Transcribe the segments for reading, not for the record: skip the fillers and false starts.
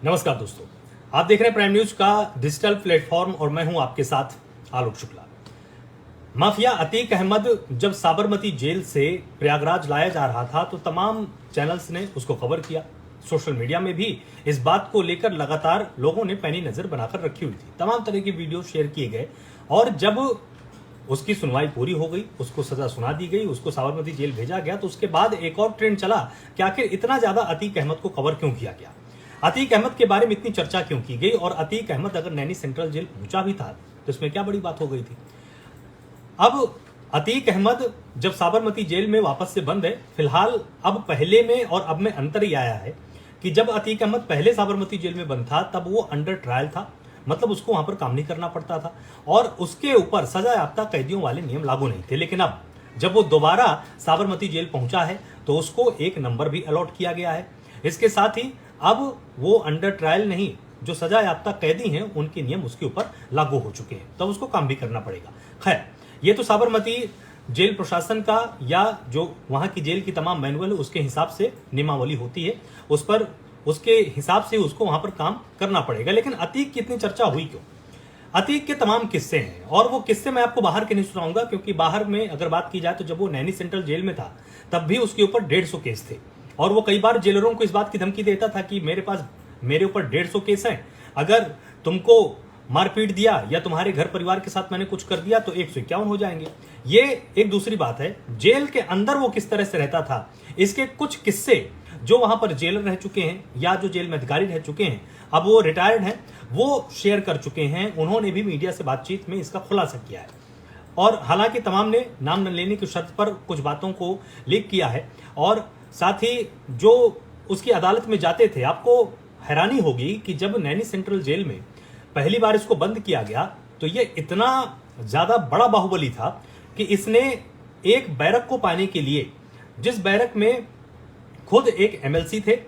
नमस्कार दोस्तों, आप देख रहे हैं प्राइम न्यूज का डिजिटल प्लेटफॉर्म और मैं हूं आपके साथ आलोक शुक्ला। माफिया अतीक अहमद जब साबरमती जेल से प्रयागराज लाया जा रहा था तो तमाम चैनल्स ने उसको कवर किया। सोशल मीडिया में भी इस बात को लेकर लगातार लोगों ने पैनी नजर बनाकर रखी हुई थी। तमाम तरह के वीडियो शेयर किए गए और जब उसकी सुनवाई पूरी हो गई, उसको सजा सुना दी गई, उसको साबरमती जेल भेजा गया, तो उसके बाद एक और ट्रेंड चला कि आखिर इतना ज्यादा अतीक अहमद को कवर क्यों किया गया, अतीक अहमद के बारे में इतनी चर्चा क्यों की गई, और अतीक अहमद अगर नैनी सेंट्रल जेल पहुंचा भी था तो इसमें क्या बड़ी बात हो गई थी। अब अतीक अहमद जब साबरमती जेल में वापस से बंद है, फिलहाल अब पहले में और अब में अंतर ही आया है कि जब अतीक अहमद पहले साबरमती जेल में बंद था तब वो अंडर ट्रायल था, मतलब उसको वहां पर काम नहीं करना पड़ता था और उसके ऊपर सजा याफ्ता कैदियों वाले नियम लागू नहीं थे। लेकिन अब जब वो दोबारा साबरमती जेल पहुंचा है तो उसको एक नंबर भी अलॉट किया गया है। इसके साथ ही अब वो अंडर ट्रायल नहीं, जो सजा याफ्ता कैदी हैं उनके नियम उसके ऊपर लागू हो चुके हैं, तब उसको काम भी करना पड़ेगा। खैर, ये तो साबरमती जेल प्रशासन का या जो वहां की जेल की तमाम मैनुअल उसके हिसाब से नियमावली होती है, उस पर उसके हिसाब से उसको वहां पर काम करना पड़ेगा। लेकिन अतीक की इतनी चर्चा हुई क्यों? अतीक के तमाम किस्से हैं और वो किस्से मैं आपको बाहर के नहीं सुनाऊंगा, क्योंकि बाहर में अगर बात की जाए तो जब वो नैनी सेंट्रल जेल में था तब भी उसके ऊपर 150 केस थे और वो कई बार जेलरों को इस बात की धमकी देता था कि मेरे ऊपर 150 केस हैं, अगर तुमको मारपीट दिया या तुम्हारे घर परिवार के साथ मैंने कुछ कर दिया तो 151 हो जाएंगे। ये एक दूसरी बात है। जेल के अंदर वो किस तरह से रहता था, इसके कुछ किस्से जो वहां पर जेलर रह चुके हैं या जो जेल में अधिकारी रह चुके हैं, अब वो रिटायर्ड हैं, वो शेयर कर चुके हैं। उन्होंने भी मीडिया से बातचीत में इसका खुलासा किया है और हालांकि तमाम ने नाम न लेने की शर्त पर कुछ बातों को लीक किया है और साथ ही जो उसकी अदालत में जाते थे, आपको हैरानी होगी कि जब नैनी सेंट्रल जेल में पहली बार इसको बंद किया गया तो ये इतना ज्यादा बड़ा बाहुबली था कि इसने एक बैरक को पाने के लिए, जिस बैरक में खुद एक एमएलसी थे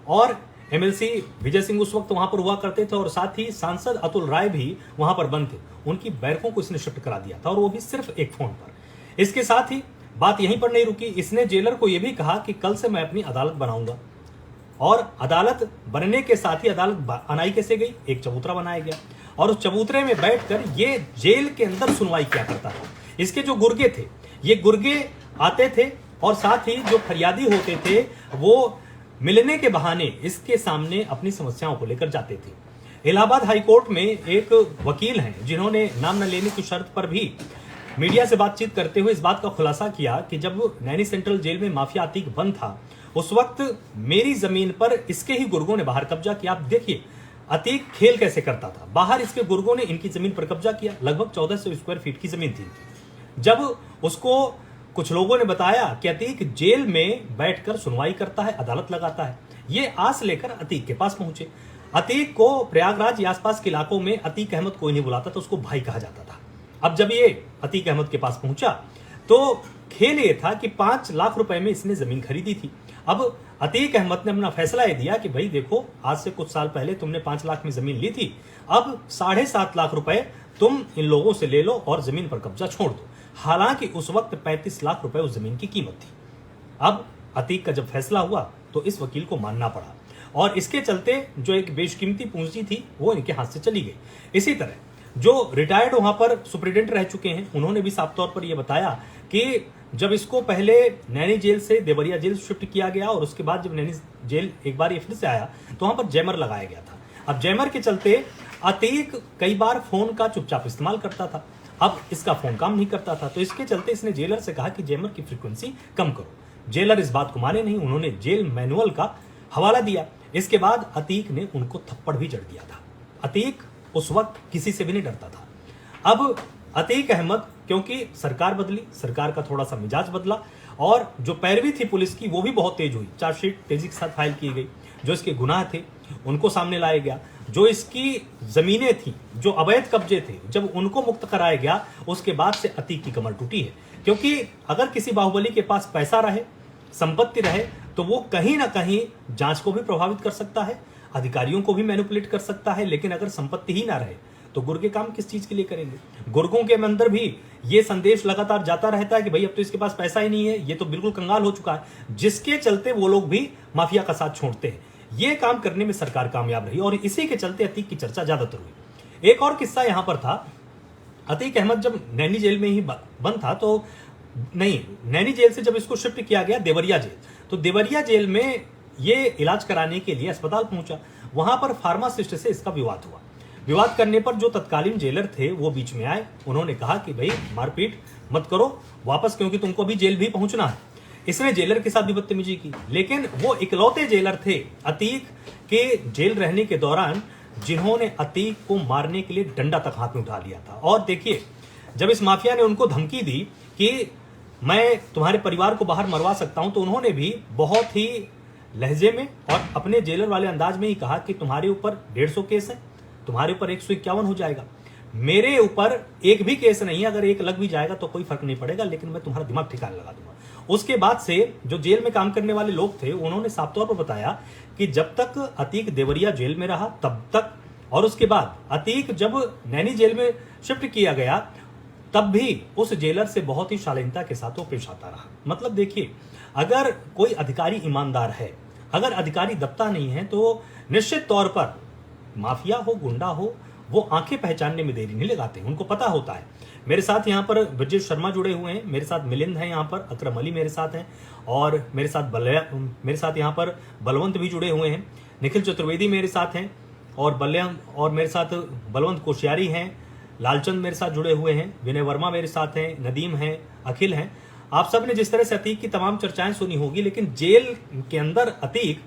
और एमएलसी विजय सिंह उस वक्त वहां पर हुआ करते थे और साथ ही सांसद अतुल राय भी वहां पर बंद थे, उनकी बैरकों को इसने शिफ्ट करा दिया था और वो भी सिर्फ एक फोन पर। इसके साथ ही बात यहीं पर नहीं रुकी, इसने जेलर को यह भी कहा कि कल से मैं अपनी अदालत बनाऊंगा और अदालत बनने के साथ ही अदालत बनाई कैसे गई, एक चबूतरा बनाया गया और उस चबूतरे में बैठकर ये जेल के अंदर सुनवाई किया करता था। इसके जो गुर्गे थे, ये गुर्गे आते थे और साथ ही जो फरियादी होते थे वो मिलने के बहाने इसके सामने अपनी समस्याओं को लेकर जाते थे। इलाहाबाद हाईकोर्ट में एक वकील हैं जिन्होंने नाम न लेने की शर्त पर भी मीडिया से बातचीत करते हुए इस बात का खुलासा किया कि जब नैनी सेंट्रल जेल में माफिया अतीक बंद था उस वक्त मेरी जमीन पर इसके ही गुर्गों ने बाहर कब्जा किया। आप देखिए अतीक खेल कैसे करता था, बाहर इसके गुर्गों ने इनकी जमीन पर कब्जा किया, लगभग 1400 स्क्वायर फीट की जमीन थी। जब उसको कुछ लोगों ने बताया कि अतीक जेल में बैठकर सुनवाई करता है, अदालत लगाता है, ये आस लेकर अतीक के पास पहुंचे। अतीक को प्रयागराज या आसपास के इलाकों में अतीक अहमद कोई नहीं बुलाता था, उसको भाई कहा जाता था। अब जब ये अतीक अहमद के पास पहुंचा तो खेल ये था कि 5 लाख रुपए में इसने जमीन खरीदी थी। अब अतीक अहमद ने अपना फैसला ये दिया कि भाई देखो, आज से कुछ साल पहले तुमने 5 लाख में जमीन ली थी, अब 7.5 लाख रुपए तुम इन लोगों से ले लो और जमीन पर कब्जा छोड़ दो। हालांकि उस वक्त 35 लाख रुपए उस जमीन की कीमत थी। अब अतीक का जब फैसला हुआ तो इस वकील को मानना पड़ा और इसके चलते जो एक बेशकीमती पूंजी थी वो इनके हाथ से चली गई। इसी तरह जो रिटायर्ड वहां पर सुप्रिटेंडेंट रह चुके हैं उन्होंने भी साफ तौर पर यह बताया कि जब इसको पहले नैनी जेल से देवरिया जेल शिफ्ट किया गया और उसके बाद जब नैनी जेल एक बार ये फिर से आया तो वहां पर जैमर लगाया गया था। अब जैमर के चलते अतीक कई बार फोन का चुपचाप इस्तेमाल करता था, अब इसका फोन काम नहीं करता था, तो इसके चलते इसने जेलर से कहा कि जैमर की फ्रीक्वेंसी कम करो। जेलर इस बात को माने नहीं, उन्होंने जेल मैनुअल का हवाला दिया। इसके बाद अतीक ने उनको थप्पड़ भी जड़ दिया था। अतीक उस वक्त किसी से भी नहीं डरता था। अब अतीक अहमद, क्योंकि सरकार बदली, सरकार का थोड़ा सा मिजाज बदला और जो पैरवी थी पुलिस की वो भी बहुत तेज हुई, चार्जशीट तेजी के साथ फाइल की गई, जो इसके गुनाह थे उनको सामने लाया गया, जो इसकी जमीनें थी, जो अवैध कब्जे थे, जब उनको मुक्त कराया गया उसके बाद से अतीक की कमर टूटी है। क्योंकि अगर किसी बाहुबली के पास पैसा रहे, संपत्ति रहे, तो वो कहीं ना कहीं जांच को भी प्रभावित कर सकता है, अधिकारियों को भी मैनिपुलेट कर सकता है। लेकिन अगर संपत्ति ही ना रहे तो गुर्गे काम किस चीज के लिए करेंगे? गुर्गों के अंदर भी ये संदेश लगातार जाता रहता है कि भाई अब तो इसके पास पैसा ही नहीं है, ये तो बिल्कुल कंगाल हो चुका है, जिसके चलते वो लोग भी माफिया का साथ छोड़ते हैं। ये काम करने में सरकार कामयाब रही और इसी के चलते अतीक की चर्चा ज्यादातर हुई। एक और किस्सा यहां पर था, अतीक अहमद जब नैनी जेल में ही बंद था, तो नहीं, नैनी जेल से जब इसको शिफ्ट किया गया देवरिया जेल, तो देवरिया जेल में ये इलाज कराने के लिए अस्पताल पहुंचा। वहां पर फार्मासिस्ट से इसका विवाद हुआ। विवाद करने पर जो तत्कालीन जेलर थे वो बीच में आए। उन्होंने कहा कि भाई मारपीट मत करो वापस, क्योंकि तुमको भी जेल भी पहुंचना है। इसने जेलर के साथ भी बदतमीजी की, लेकिन वो इकलौते जेलर थे अतीक के जेल रहने के दौरान जिन्होंने अतीक को मारने के लिए डंडा तक हाथ में उठा लिया था। और देखिए, जब इस माफिया ने उनको धमकी दी कि मैं तुम्हारे परिवार को बाहर मरवा सकता हूं, तो उन्होंने भी बहुत ही लहजे में और अपने जेलर वाले अंदाज में ही कहा कि तुम्हारे ऊपर 150 केस है, तुम्हारे ऊपर 151 हो जाएगा, मेरे ऊपर एक भी केस नहीं, अगर एक लग भी जाएगा तो कोई फर्क नहीं पड़ेगा, लेकिन मैं तुम्हारा दिमाग ठिकाने लगा दूंगा। उसके बाद से जो जेल में काम करने वाले लोग थे उन्होंने साफ तौर पर बताया कि जब तक अतीक देवरिया जेल में रहा तब तक, और उसके बाद अतीक जब नैनी जेल में शिफ्ट किया गया तब भी उस जेलर से बहुत ही शालीनता के साथ वो पेश आता रहा। मतलब देखिए, अगर कोई अधिकारी ईमानदार है, अगर अधिकारी दबता नहीं है, तो निश्चित तौर पर माफिया हो, गुंडा हो, वो आंखें पहचानने में देरी नहीं लगाते हैं, उनको पता होता है। मेरे साथ यहाँ पर ब्रजेश शर्मा जुड़े हुए हैं, मेरे साथ मिलिंद है, यहाँ पर अकरम अली मेरे साथ हैं, और मेरे साथ यहाँ पर बलवंत भी जुड़े हुए हैं, निखिल चतुर्वेदी मेरे साथ हैं, और मेरे साथ बलवंत कोश्यारी हैं, लालचंद मेरे साथ जुड़े हुए हैं, विनय वर्मा मेरे साथ हैं, नदीम हैं, अखिल हैं। आप सब ने जिस तरह से अतीक की तमाम चर्चाएं सुनी होगी, लेकिन जेल के अंदर अतीक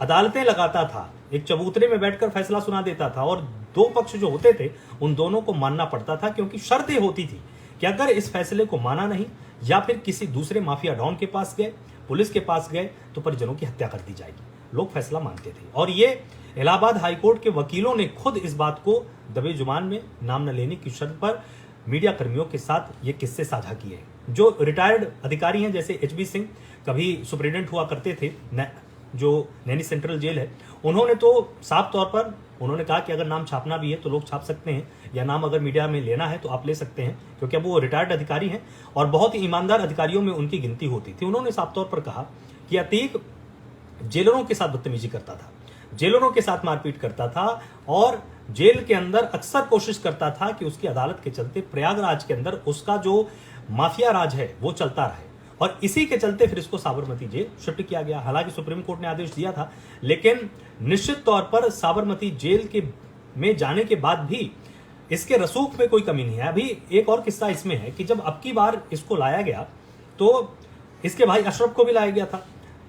अदालतें लगाता था, एक चबूतरे में बैठकर फैसला सुना देता था, और दो पक्ष जो होते थे उन दोनों को मानना पड़ता था, क्योंकि शर्तें होती थी कि अगर इस फैसले को माना नहीं या फिर किसी दूसरे माफिया डॉन के पास गए, पुलिस के पास गए, तो परिजनों की हत्या कर दी जाएगी। लोग फैसला मानते थे, और ये इलाहाबाद हाईकोर्ट के वकीलों ने खुद इस बात को दबे जुबान में नाम न लेने की शर्त पर मीडिया कर्मियों के साथ ये किस्से साझा किए। जो रिटायर्ड अधिकारी हैं, जैसे एचबी सिंह, कभी सुप्रिटेंडेंट हुआ करते थे जो नैनी सेंट्रल जेल है, उन्होंने तो साफ तौर पर उन्होंने कहा कि अगर नाम छापना भी है तो लोग छाप सकते हैं, या नाम अगर मीडिया में लेना है तो आप ले सकते हैं, क्योंकि अब वो रिटायर्ड अधिकारी हैं और बहुत ही ईमानदार अधिकारियों में उनकी गिनती होती थी। उन्होंने साफ तौर पर कहा कि अतीक जेलरों के साथ बदतमीजी करता था, जेलरों के साथ मारपीट करता था, और जेल के अंदर अक्सर कोशिश करता था कि उसकी अदालत के चलते प्रयागराज के अंदर उसका जो माफिया राज है वो चलता रहे, और इसी के चलते फिर इसको साबरमती जेल शिफ्ट किया गया। हालांकि सुप्रीम कोर्ट ने आदेश दिया था, लेकिन निश्चित तौर पर साबरमती जेल के में जाने के बाद भी इसके रसूख में कोई कमी नहीं है। अभी एक और किस्सा इसमें है कि जब अब की बार इसको लाया गया तो इसके भाई अशरफ को भी लाया गया था।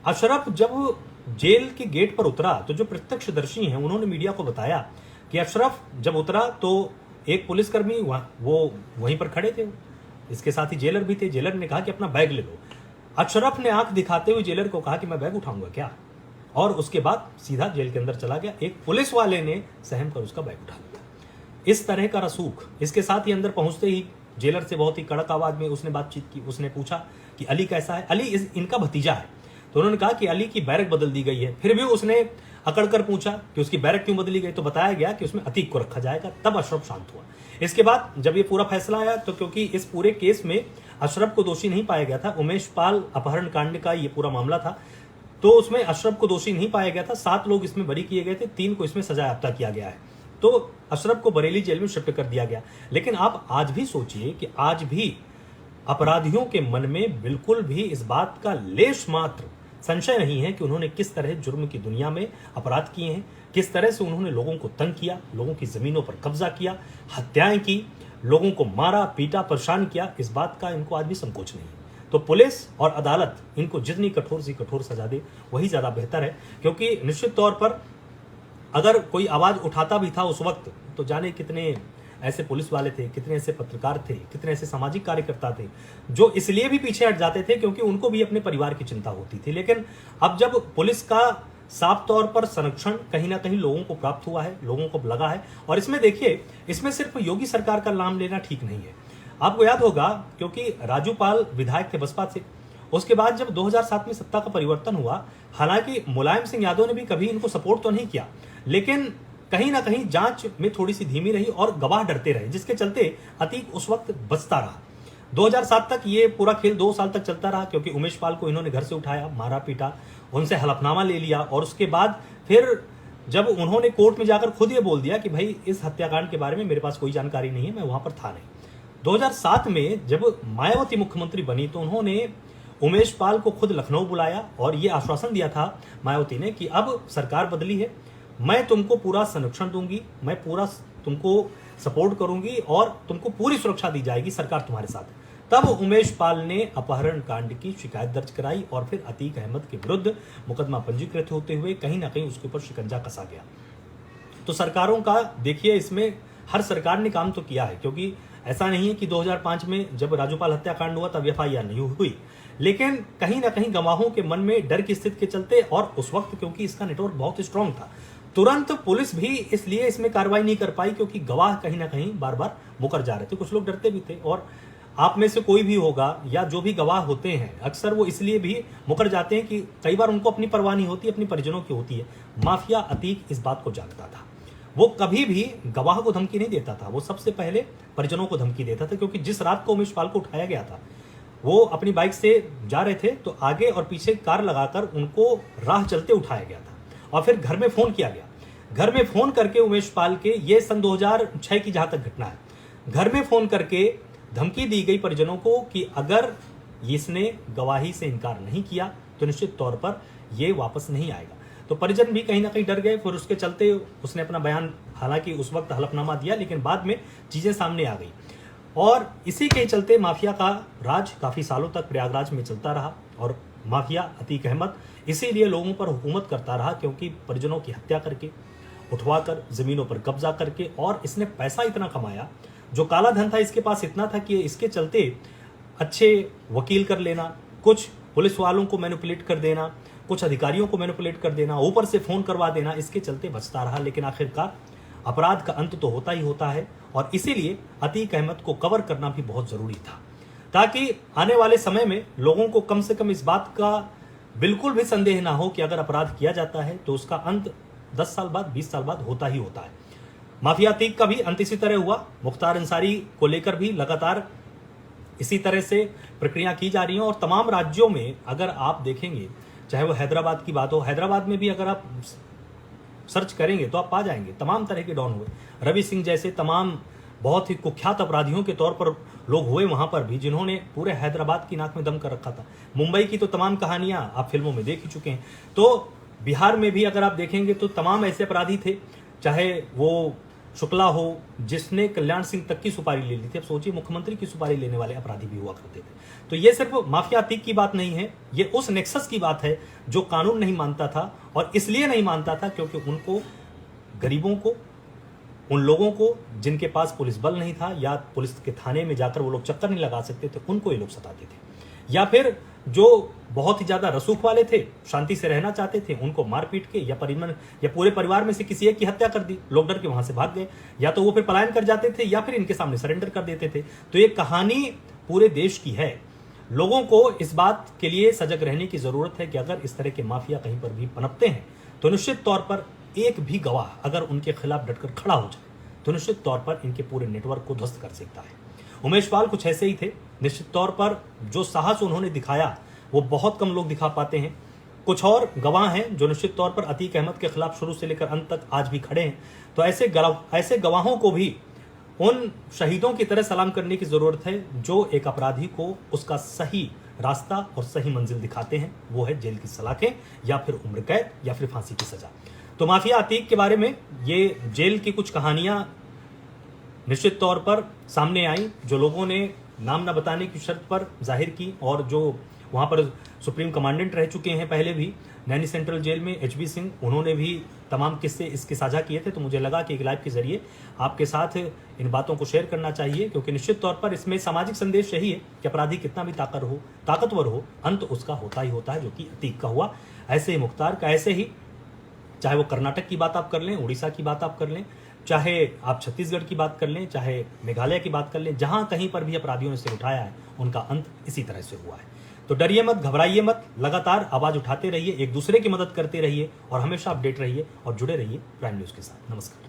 अशरफ जब जेल के गेट पर उतरा तो जो प्रत्यक्षदर्शी हैं उन्होंने मीडिया को बताया कि अशरफ जब उतरा तो एक पुलिसकर्मी वो वहीं पर खड़े थे, इसके साथ ही जेलर भी थे। जेलर ने कहा कि अपना बैग ले लो। अशरफ ने आंख दिखाते हुए जेलर को कहा कि मैं बैग उठाऊंगा क्या, और उसके बाद सीधा जेल के अंदर चला गया। एक पुलिस वाले ने सहम कर उसका बैग उठा लिया। इस तरह का रसूख। इसके साथ ही अंदर पहुंचते ही जेलर से बहुत ही कड़क आवाज में उसने बातचीत की। उसने पूछा कि अली कैसा है, अली इनका भतीजा है। तो उन्होंने कहा कि अली की बैरक बदल दी गई है। फिर भी उसने अकड़कर पूछा कि उसकी बैरक क्यों बदली गई, तो बताया गया कि उसमें अतीक को रखा जाएगा। तब अशरफ शांत हुआ। इसके बाद जब ये पूरा फैसला आया तो क्योंकि इस पूरे केस में अशरफ को दोषी नहीं पाया गया था, उमेश पाल अपहरण कांड का ये पूरा मामला था, तो उसमें अशरफ को दोषी नहीं पाया गया था। 7 लोग इसमें बरी किए गए थे, 3 को इसमें सजा याफ्ता किया गया है। तो अशरफ को बरेली जेल में शिफ्ट कर दिया गया। लेकिन आप आज भी सोचिए कि आज भी अपराधियों के मन में बिल्कुल भी इस बात का लेश मात्र संशय नहीं है कि उन्होंने किस तरह जुर्म की दुनिया में अपराध किए हैं, किस तरह से उन्होंने लोगों को तंग किया, लोगों की जमीनों पर कब्जा किया, हत्याएं की, लोगों को मारा, पीटा, परेशान किया। इस बात का इनको आज भी संकोच नहीं है। तो पुलिस और अदालत इनको जितनी कठोर से कठोर सजा दे वही ज्यादा बेहतर है, क्योंकि निश्चित तौर पर अगर कोई आवाज उठाता भी था उस वक्त तो जाने कितने ऐसे पुलिस वाले थे, कितने ऐसे पत्रकार थे, कितने ऐसे सामाजिक कार्यकर्ता थे जो इसलिए भी पीछे हट जाते थे क्योंकि उनको भी अपने परिवार की चिंता होती थी। लेकिन अब जब पुलिस का साफ तौर पर संरक्षण कहीं ना कहीं लोगों को प्राप्त हुआ है, लोगों को लगा है, और इसमें देखिए, इसमें सिर्फ योगी सरकार का नाम लेना ठीक नहीं है। आपको याद होगा क्योंकि राजू पाल विधायक थे बसपा से, उसके बाद जब 2007 में सत्ता का परिवर्तन हुआ, हालांकि मुलायम सिंह यादव ने भी कभी इनको सपोर्ट तो नहीं किया, लेकिन कहीं ना कहीं जांच में थोड़ी सी धीमी रही और गवाह डरते रहे, जिसके चलते अतीक उस वक्त बचता रहा। 2007 तक ये पूरा खेल 2 साल तक चलता रहा, क्योंकि उमेश पाल को इन्होंने घर से उठाया, मारा पीटा, उनसे हलफनामा ले लिया, और उसके बाद फिर जब उन्होंने कोर्ट में जाकर खुद ये बोल दिया कि भाई इस हत्याकांड के बारे में मेरे पास कोई जानकारी नहीं है, मैं वहां पर था नहीं। 2007 में जब मायावती मुख्यमंत्री बनी तो उन्होंने उमेश पाल को खुद लखनऊ बुलाया और ये आश्वासन दिया था मायावती ने कि अब सरकार बदली है, मैं तुमको पूरा संरक्षण दूंगी, मैं पूरा तुमको सपोर्ट करूंगी और तुमको पूरी सुरक्षा दी जाएगी, सरकार तुम्हारे साथ है। तब उमेश पाल ने अपहरण कांड की शिकायत दर्ज कराई और फिर अतीक अहमद के विरुद्ध मुकदमा पंजीकृत होते हुए कहीं ना कहीं उसके ऊपर शिकंजा कसा गया। तो सरकारों का देखिए, इसमें हर सरकार ने काम तो किया है, क्योंकि ऐसा नहीं है कि 2005 में जब राजूपाल हत्याकांड हुआ तब FIR नहीं हुई, लेकिन कहीं ना कहीं गवाहों के मन में डर की स्थिति के चलते और उस वक्त क्योंकि इसका नेटवर्क बहुत स्ट्रांग था, तुरंत पुलिस भी इसलिए इसमें कार्रवाई नहीं कर पाई क्योंकि गवाह कहीं ना कहीं बार बार मुकर जा रहे थे, कुछ लोग डरते भी थे। और आप में से कोई भी होगा या जो भी गवाह होते हैं अक्सर वो इसलिए भी मुकर जाते हैं कि कई बार उनको अपनी परवाह नहीं होती, अपनी परिजनों की होती है। माफिया अतीक इस बात को जानता था, वो कभी भी गवाह को धमकी नहीं देता था, वो सबसे पहले परिजनों को धमकी देता था। क्योंकि जिस रात को उमेश पाल को उठाया गया था, वो अपनी बाइक से जा रहे थे तो आगे और पीछे कार लगाकर उनको राह चलते उठाया गया था और फिर घर में फोन किया गया। घर में फोन करके उमेश पाल के, ये सन 2006 की जहां तक घटना है, घर में फोन करके धमकी दी गई परिजनों को कि अगर इसने गवाही से इनकार नहीं किया तो निश्चित तौर पर ये वापस नहीं आएगा। तो परिजन भी कहीं ना कहीं डर गए, फिर उसके चलते उसने अपना बयान, हालांकि उस वक्त हलफनामा दिया, लेकिन बाद में चीजें सामने आ गई और इसी के चलते माफिया का राज काफी सालों तक प्रयागराज में चलता रहा। और माफिया अतीक अहमद इसीलिए लोगों पर हुकूमत करता रहा क्योंकि परिजनों की हत्या करके, उठवाकर, जमीनों पर कब्जा करके, और इसने पैसा इतना कमाया, जो काला धन था इसके पास इतना था कि इसके चलते अच्छे वकील कर लेना, कुछ पुलिस वालों को मैनिपुलेट कर देना, कुछ अधिकारियों को मैनिपुलेट कर देना, ऊपर से फोन करवा देना, इसके चलते बचता रहा। लेकिन आखिरकार अपराध का अंत तो होता ही होता है और इसीलिए अतीक अहमद को कवर करना भी बहुत जरूरी था, ताकि आने वाले समय में लोगों को कम से कम इस बात का बिल्कुल भी संदेह ना हो कि अगर अपराध किया जाता है तो उसका अंत 10 साल बाद, 20 साल बाद होता ही होता है। माफिया अतीक का भी अंत इसी तरह हुआ। मुख्तार अंसारी को लेकर भी लगातार इसी तरह से प्रक्रिया की जा रही है और तमाम राज्यों में अगर आप देखेंगे, चाहे वो हैदराबाद की बात हो, हैदराबाद में भी अगर आप सर्च करेंगे तो आप पा जाएंगे तमाम तरह के डॉन हुए। रवि सिंह जैसे तमाम बहुत ही कुख्यात अपराधियों के तौर पर लोग हुए वहां पर भी, जिन्होंने पूरे हैदराबाद की नाक में दम कर रखा था। मुंबई की तो तमाम कहानियां आप फिल्मों में देख ही चुके हैं। तो बिहार में भी अगर आप देखेंगे तो तमाम ऐसे अपराधी थे, चाहे वो शुक्ला हो जिसने कल्याण सिंह तक की सुपारी ले ली थी। अब सोचिए, मुख्यमंत्री की सुपारी लेने वाले अपराधी भी हुआ करते थे। तो ये सिर्फ माफिया अतीक की बात नहीं है, ये उस नेक्सस की बात है जो कानून नहीं मानता था और इसलिए नहीं मानता था क्योंकि उनको, गरीबों को, उन लोगों को जिनके पास पुलिस बल नहीं था या पुलिस के थाने में जाकर वो लोग चक्कर नहीं लगा सकते थे, उनको ये लोग सताते थे। या फिर जो बहुत ही ज्यादा रसूख वाले थे, शांति से रहना चाहते थे, उनको मार पीट के या पूरे परिवार में से किसी एक की हत्या कर दी, लोग डर के वहां से भाग गए, या तो वो फिर पलायन कर जाते थे या फिर इनके सामने सरेंडर कर देते थे। तो ये कहानी पूरे देश की है। लोगों को इस बात के लिए सजग रहने की जरूरत है कि अगर इस तरह के माफिया कहीं पर भी पनपते हैं तो निश्चित तौर पर एक भी गवाह अगर उनके खिलाफ डटकर खड़ा हो जाए तो निश्चित तौर पर इनके पूरे नेटवर्क को ध्वस्त कर सकता है। उमेश पाल कुछ ऐसे ही थे। निश्चित तौर पर जो साहस उन्होंने दिखाया वो बहुत कम लोग दिखा पाते हैं। कुछ और गवाह हैं जो निश्चित तौर पर अतीक अहमद के खिलाफ शुरू से लेकर अंत तक आज भी खड़े हैं। तो ऐसे गवाहों को भी उन शहीदों की तरह सलाम करने की जरूरत है जो एक अपराधी को उसका सही रास्ता और सही मंजिल दिखाते हैं। वो है जेल की सलाखें या फिर उम्र कैद या फिर फांसी की सजा। तो माफिया अतीक के बारे में ये जेल की कुछ कहानियां निश्चित तौर पर सामने आई, जो लोगों ने नाम न बताने की शर्त पर जाहिर की और जो वहां पर सुप्रीम कमांडेंट रह चुके हैं पहले भी नैनी सेंट्रल जेल में, HB सिंह, उन्होंने भी तमाम किस्से इसके साझा किए थे। तो मुझे लगा कि एक लाइव के जरिए आपके साथ इन बातों को शेयर करना चाहिए, क्योंकि निश्चित तौर पर इसमें सामाजिक संदेश यही है कि अपराधी कितना भी ताकतवर हो, अंत उसका होता ही होता है, जो कि अतीक का हुआ। ऐसे ही मुख्तार का, ऐसे ही चाहे वो कर्नाटक की बात आप कर लें, उड़ीसा की बात आप कर लें, चाहे आप छत्तीसगढ़ की बात कर लें, चाहे मेघालय की बात कर लें, जहां कहीं पर भी अपराधियों ने सिर उठाया है उनका अंत इसी तरह से हुआ है। तो डरिए मत, घबराइए मत, लगातार आवाज उठाते रहिए, एक दूसरे की मदद करते रहिए और हमेशा अपडेट रहिए और जुड़े रहिए प्राइम न्यूज के साथ। नमस्कार।